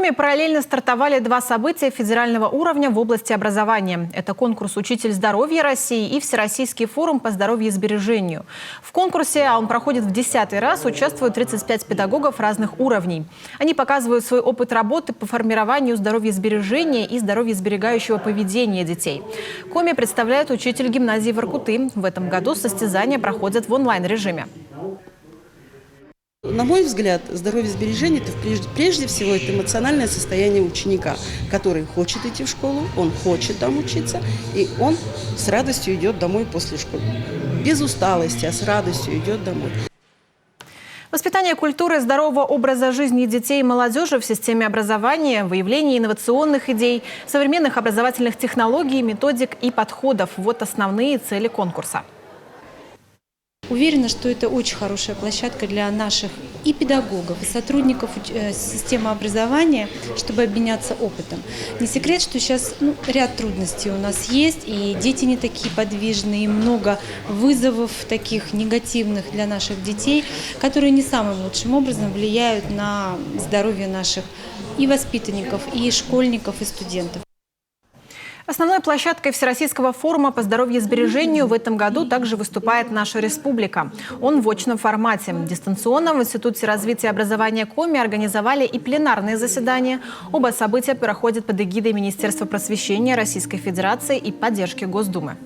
Коми параллельно стартовали два события федерального уровня в области образования. Это конкурс «Учитель здоровья России» и Всероссийский форум по здоровьесбережению. В конкурсе, а он проходит в 10-й раз, участвуют 35 педагогов разных уровней. Они показывают свой опыт работы по формированию здоровьесбережения и здоровьесберегающего поведения детей. Коми представляет учитель гимназии Воркуты. В этом году состязания проходят в онлайн-режиме. На мой взгляд, здоровье-сбережение – это прежде всего это эмоциональное состояние ученика, который хочет идти в школу, он хочет там учиться, и он с радостью идет домой после школы. Без усталости, а с радостью идет домой. Воспитание культуры здорового образа жизни детей и молодежи в системе образования, выявление инновационных идей, современных образовательных технологий, методик и подходов – вот основные цели конкурса. Уверена, что это очень хорошая площадка для наших и педагогов, и сотрудников системы образования, чтобы обменяться опытом. Не секрет, что сейчас ряд трудностей у нас есть, и дети не такие подвижные, и много вызовов таких негативных для наших детей, которые не самым лучшим образом влияют на здоровье наших и воспитанников, и школьников, и студентов. Основной площадкой Всероссийского форума по здоровьесбережению в этом году также выступает наша республика. Он в очном формате. Дистанционно в Институте развития образования Коми организовали и пленарные заседания. Оба события проходят под эгидой Министерства просвещения Российской Федерации и поддержки Госдумы.